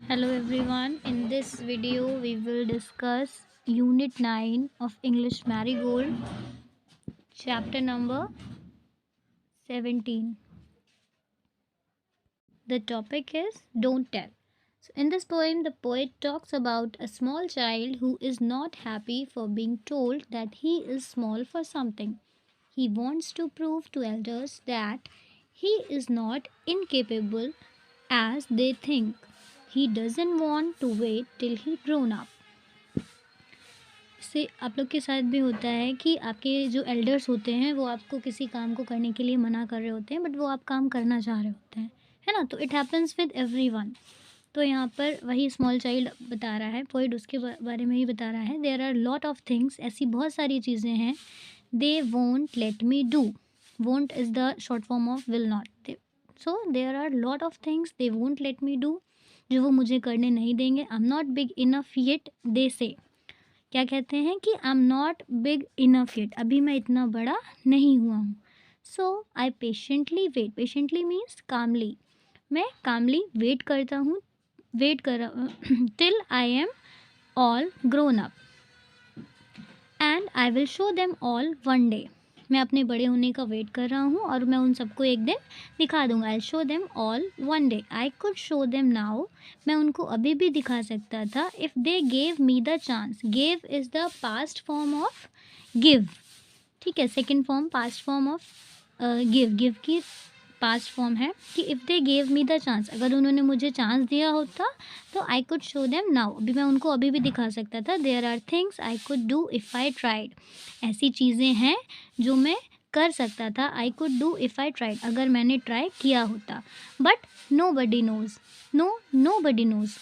Hello everyone. In this video we will discuss unit 9 of English Marigold, chapter number 17. The topic is Don't Tell. So in this poem the poet talks about a small child who is not happy for being told that he is small for something. He wants to prove to elders that he is not incapable as they think. He doesn't want to wait till he grown up. इससे आप लोग के साथ भी होता है कि आपके जो एल्डर्स होते हैं वो आपको किसी काम को करने के लिए मना कर रहे होते हैं, बट वो आप काम करना चाह रहे होते हैं, है ना। तो इट हैपन्स विद एवरीवन। तो यहाँ पर वही स्मॉल चाइल्ड बता रहा है, पोइट उसके बारे में ही बता रहा है। There are lot of things, ऐसी बहुत सारी चीज़ें हैं। They won't let me do. Won't is the short form of will not. So there are lot of things they won't let me do, जो वो मुझे करने नहीं देंगे। I am not big enough yet, they say. क्या कहते हैं कि I am not big enough yet, अभी मैं इतना बड़ा नहीं हुआ हूँ। सो आई पेशेंटली वेट। पेशेंटली मीन्स कामली। मैं कामली वेट करता हूँ, वेट कर till I am all grown up and I will show them all one day. मैं अपने बड़े होने का वेट कर रहा हूँ और मैं उन सबको एक दिन दिखा दूँगा। I show them all one day. I could show them now. मैं उनको अभी भी दिखा सकता था। If they gave me the chance. Gave is the past form of give, ठीक है। Second form past form of give. Give की पास्ट फॉर्म है कि if they gave me the chance, अगर उन्होंने मुझे चांस दिया होता तो I could show them now. अभी मैं उनको अभी भी दिखा सकता था। There are things I could do if I tried. ऐसी चीज़ें हैं जो मैं कर सकता था। I could do if I tried, अगर मैंने ट्राई किया होता। But nobody knows. Nobody knows,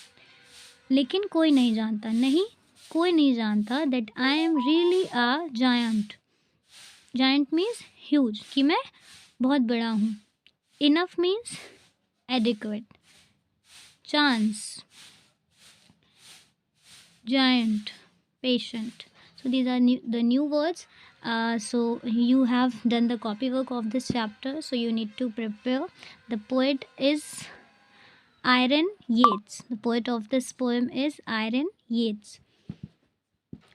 लेकिन कोई नहीं जानता। नहीं, कोई नहीं जानता that I am really a giant. Giant means huge, कि मैं बहुत बड़ा हूँ। Enough means adequate. Chance, giant, patient. So these are the new words. So you have done the copywork of this chapter, so you need to prepare. The poet is Iron Yeats. The poet of this poem is Iron Yeats.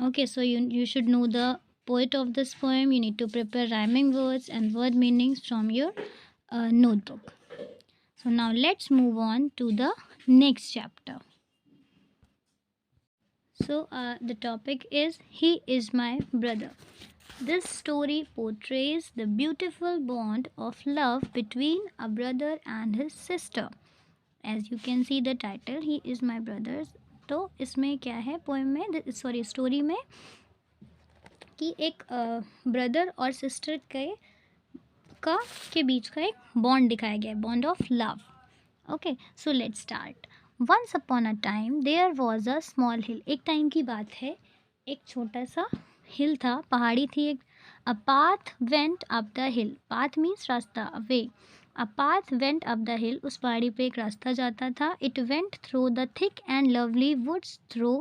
Okay, so you should know the poet of this poem. You need to prepare rhyming words and word meanings from your notebook. So now let's move on to the next chapter. So the topic is He is my brother. This story portrays the beautiful bond of love between a brother and his sister. As you can see the title, He is my brother. तो इसमें क्या है poem में, sorry story में, कि एक brother और sister के बीच का एक बॉन्ड दिखाया गया है, bond of love. Okay, so let's start. Once upon a time there was a small hill. एक टाइम की बात है, एक छोटा सा हिल था, पहाड़ी थी एक। A path went up the hill. Path means रास्ता, way. A path went up the hill, उस पहाड़ी पे एक रास्ता जाता था। It went through the thick and lovely woods, through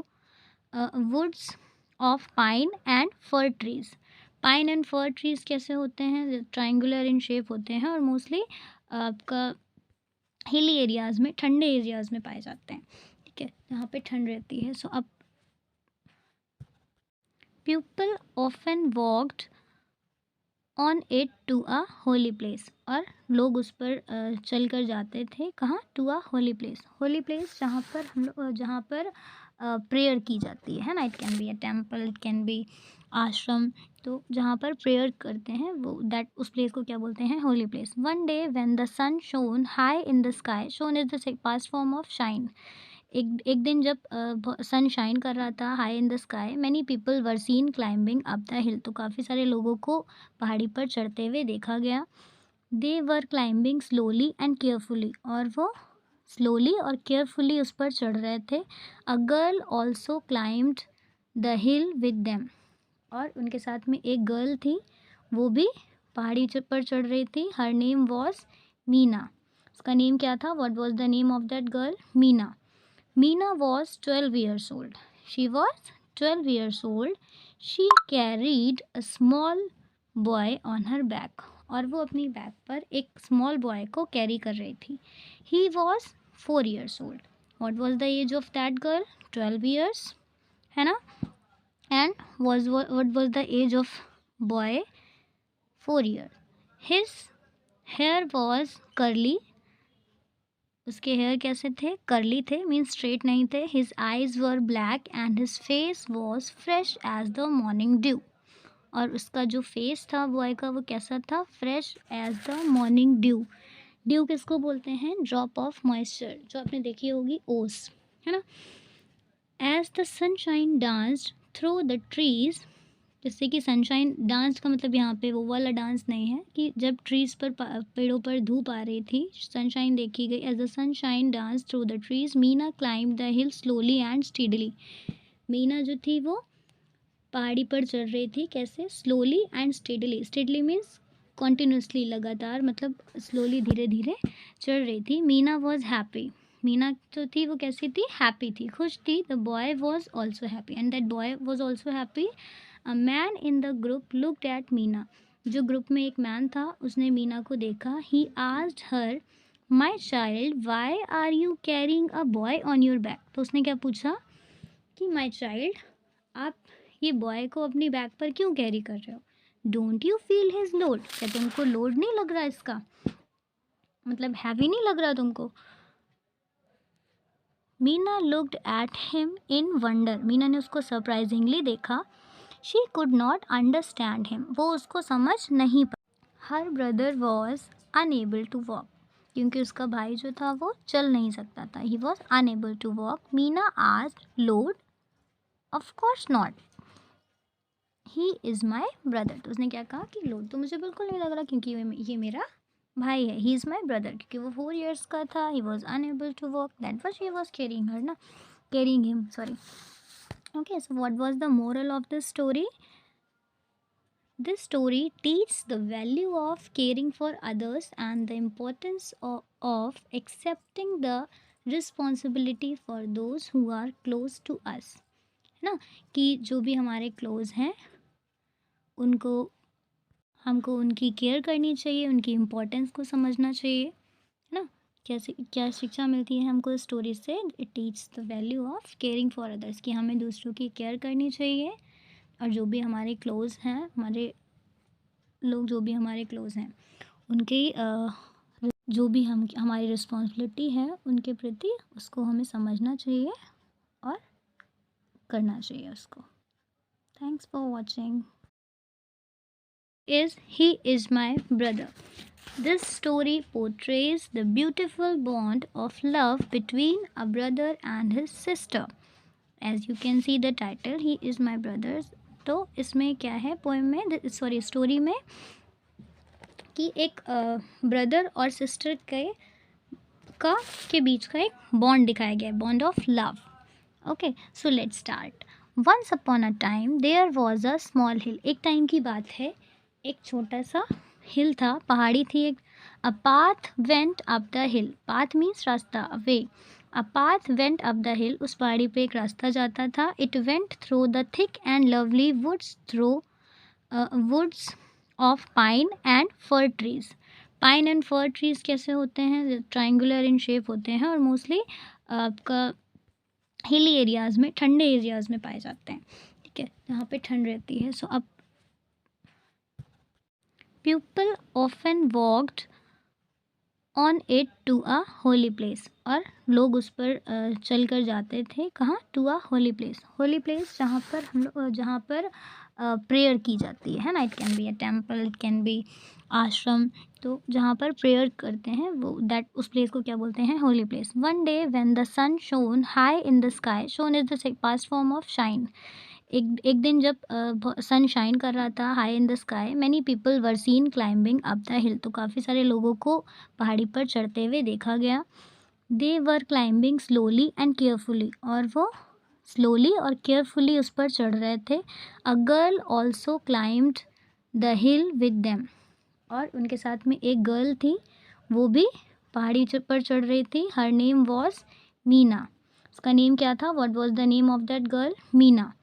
woods of pine and fir trees. Pine and fir trees कैसे होते हैं? ट्राइंगुलर इन शेप होते हैं और मोस्टली आपका हिली एरियाज़ में, ठंडे एरियाज़ में पाए जाते हैं, ठीक है, जहाँ पे ठंड रहती है। सो अब people often walked on it to a holy place. और लोग उस पर चल कर जाते थे, कहाँ? To a holy place. Holy place जहाँ पर हम लोग, जहाँ पर प्रेयर की जाती है ना। It can be a temple, it can be आश्रम। तो जहाँ पर प्रेयर करते हैं वो, दैट उस प्लेस को क्या बोलते हैं? Holy place. One day when the sun shone high in the sky. Shone is the past form of shine. एक दिन जब सन शाइन कर रहा था high in the sky, many people were seen climbing up the hill. तो काफ़ी सारे लोगों को पहाड़ी पर चढ़ते हुए देखा गया। They were climbing slowly and carefully. और वो स्लोली और केयरफुली उस पर चढ़ रहे थे। A girl also climbed the hill with them. और उनके साथ में एक गर्ल थी, वो भी पहाड़ी पर चढ़ रही थी। Her name was Meena. उसका नेम क्या था? What was the name of that girl? Meena. Meena was 12 years old. She was 12 years old. She carried a small boy on her back. और वो अपनी बैक पर एक स्मॉल बॉय को कैरी कर रही थी। He was 4 years old. What was the age of that girl? 12 years, है ना. And what was the age of boy? 4 year. His hair was curly, उसके हेयर कैसे थे? कर्ली थे, मीन्स स्ट्रेट नहीं थे. His eyes were black and his face was fresh as the morning dew. और उसका जो फेस था बॉय का वो कैसा था? Fresh as the morning dew. Dew किसको बोलते हैं? ड्रॉप ऑफ मॉइस्चर, जो आपने देखी होगी ओस, है ना. As the sunshine danced through the trees, जैसे कि सनशाइन डांस का मतलब यहाँ पे वो वाला डांस नहीं है कि जब ट्रीज पर पेड़ों पर धूप आ रही थी, सनशाइन देखी गई. As the sunshine dance through the trees Meena climb the hill slowly and steadily. Meena जो थी वो पहाड़ी पर चढ़ रही थी, कैसे? Slowly and steadily. Steadily means continuously, लगातार, मतलब स्लोली, धीरे धीरे चढ़ रही थी. मीना वॉज हैप्पी, मीना जो थी वो कैसी थी? हैप्पी थी, खुश थी. The boy was also happy and that boy was also happy. A man in the group looked at Meena, जो ग्रुप में एक मैन था उसने मीना को देखा. He asked her, my child why are you carrying a boy on your back. तो उसने क्या पूछा कि माई चाइल्ड, आप ये बॉय को अपनी बैक पर क्यों कैरी कर रहे हो? Don't you feel his load, क्या तुमको लोड नहीं लग रहा इसका? मतलब हैवी नहीं लग रहा तुमको? Meena looked at him in wonder, Meena ने उसको सरप्राइजिंगली देखा. She could not understand him, वो उसको समझ नहीं पा. Her brother was unable to walk, क्योंकि उसका भाई जो था वो चल नहीं सकता था. He was unable to walk. Meena asked, load? Of course not, he is my brother. तो उसने क्या कहा कि लोड तो मुझे बिल्कुल नहीं लग रहा, क्योंकि ये मेरा भाई है. ही इज़ माई ब्रदर, क्योंकि वो 4 ईयर्स का था. He was unable to walk, that was she was carrying her ना, carrying him, sorry. Okay, so what was the moral of this story? This story teaches the value of caring for others and the importance of accepting the responsibility for those who are close to us. है ना, कि जो भी हमारे close हैं उनको, हमको उनकी केयर करनी चाहिए, उनकी इम्पोर्टेंस को समझना चाहिए, है ना. कैसे, क्या शिक्षा मिलती है हमको इस स्टोरी से? It teach the value of caring for others, कि हमें दूसरों की केयर करनी चाहिए. और जो भी हमारे क्लोज़ हैं, हमारे लोग जो भी हमारे क्लोज़ हैं, उनकी जो भी हमारी रिस्पॉन्सिबिलिटी है उनके प्रति, उसको हमें समझना चाहिए और करना चाहिए उसको. Thanks for watching. He is my brother. This story portrays the beautiful bond of love between a brother and his sister. As you can see the title, he is my brother. तो इसमें क्या है poem में, sorry story में, कि एक brother और sister के बीच का एक बॉन्ड दिखाया गया है, bond of love. Okay, so let's start. Once upon a time there was a small hill. एक टाइम की बात है, एक छोटा सा हिल था, पहाड़ी थी एक. A path went up the hill, path means रास्ता, way. A path went up the hill, उस पहाड़ी पे एक रास्ता जाता था. It went through the thick and lovely woods of pine and fir trees. Pine and fir trees कैसे होते हैं? ट्राइंगुलर इन शेप होते हैं और मोस्टली आपका हिली एरियाज़ में, ठंडे एरियाज़ में पाए जाते हैं. ठीक है, यहाँ पे ठंड रहती है. सो अब people often walked on it to a holy place, और लोग उस पर चल कर जाते थे. कहाँ? To a holy place. Holy place जहाँ पर हम लोग, जहाँ पर प्रेयर की जाती है ना. It can be a temple, it can be आश्रम. तो जहाँ पर प्रेयर करते हैं वो, दैट, उस प्लेस को क्या बोलते हैं? Holy place. One day when the sun shone high in the sky, shone is the past form of shine. एक दिन जब सन शाइन कर रहा था high in the sky, many people were seen climbing up the hill. तो काफ़ी सारे लोगों को पहाड़ी पर चढ़ते हुए देखा गया. They were climbing slowly and carefully, और वो स्लोली और केयरफुली उस पर चढ़ रहे थे. A girl also climbed the hill with them, और उनके साथ में एक गर्ल थी, वो भी पहाड़ी पर चढ़ रही थी. Her name was Meena. उसका नेम क्या था? What was the name of that girl? Meena.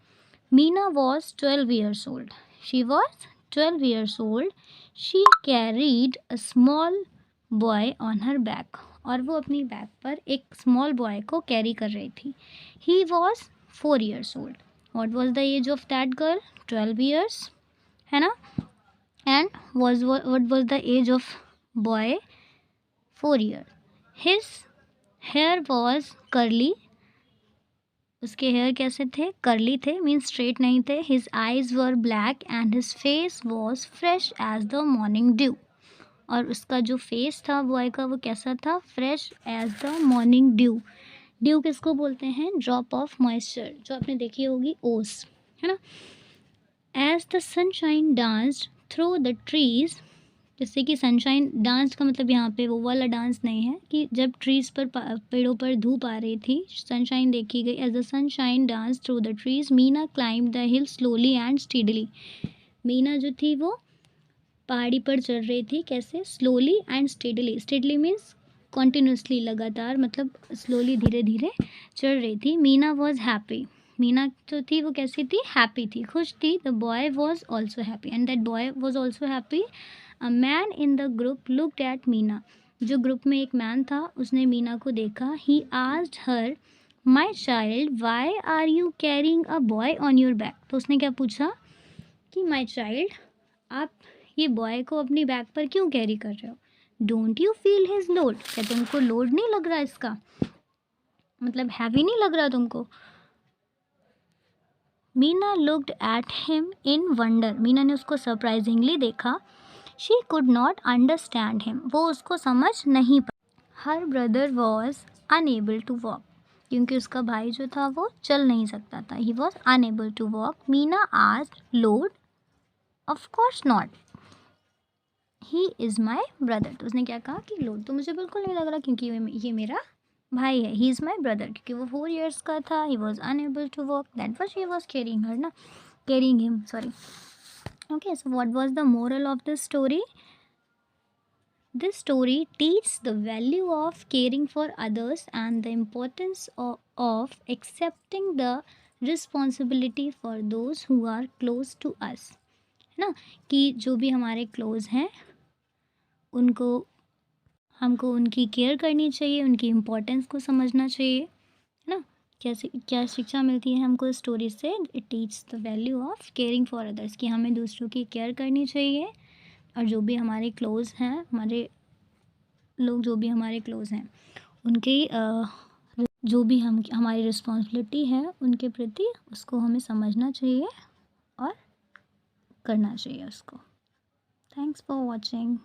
Meena was 12 years old. She was 12 years old. She carried a small boy on her back. और वो अपनी बैक पर एक स्मॉल बॉय को कैरी कर रही थी। He was 4 years old. What was the age of that girl? 12 years, है ना। And what was the age of boy? 4 year. His hair was curly. उसके हेयर कैसे थे? कर्ली थे, मीन्स स्ट्रेट नहीं थे. His eyes were black and his face was fresh as the morning dew. और उसका जो फेस था बॉय का वो कैसा था? Fresh as the morning dew. Dew किसको बोलते हैं? ड्रॉप ऑफ मॉइस्चर, जो आपने देखी होगी ओस, है ना। As the sunshine danced through the trees. जैसे कि सनशाइन डांस का मतलब यहाँ पे वो वाला डांस नहीं है कि जब ट्रीज पर पेड़ों पर धूप आ रही थी, सनशाइन देखी गई. As the sunshine dance through the trees Meena climb the hill slowly and steadily. Meena जो थी वो पहाड़ी पर चढ़ रही थी. कैसे? Slowly and steadily. Steadily means continuously, लगातार, मतलब स्लोली, धीरे धीरे चढ़ रही थी. Meena was happy. मीना जो थी वो कैसी थी? हैप्पी थी, खुश थी. The boy was also happy and that boy was also happy. A man in the group looked at Meena. जो ग्रुप में एक मैन था उसने मीना को देखा. He asked her, my child, why are you carrying a boy on your back. तो उसने क्या पूछा कि माई चाइल्ड, आप ये बॉय को अपनी बैक पर क्यों कैरी कर रहे हो? Don't you feel his load. क्या तुमको लोड नहीं लग रहा इसका? मतलब हैवी नहीं लग रहा तुमको? Meena looked at him in wonder. Meena ने उसको सरप्राइजिंगली देखा. She could not understand him. वो उसको समझ नहीं पा. Her brother was unable to walk. क्योंकि उसका भाई जो था वो चल नहीं सकता था. He was unable to walk. Meena asked, load? Of course not. He is my brother. तो उसने क्या कहा कि लोड तो मुझे बिल्कुल नहीं लग रहा क्योंकि ये मेरा भाई है. He is my brother. क्योंकि वो 4 years का था. He was unable to walk. That was he was carrying her ना, carrying him, sorry. Okay, so what was the moral of this story? This story teaches the value of caring for others and the importance of accepting the responsibility for those who are close to us. है ना, कि जो भी हमारे close हैं उनको, हमको उनकी केयर करनी चाहिए, उनकी इम्पोर्टेंस को समझना चाहिए, है ना. कैसे, क्या शिक्षा मिलती है हमको इस स्टोरी से? It teach the value of caring for others, कि हमें दूसरों की केयर करनी चाहिए. और जो भी हमारे क्लोज़ हैं, हमारे लोग जो भी हमारे क्लोज़ हैं, उनकी जो भी हमारी रिस्पॉन्सिबिलिटी है उनके प्रति, उसको हमें समझना चाहिए और करना चाहिए उसको. Thanks for watching.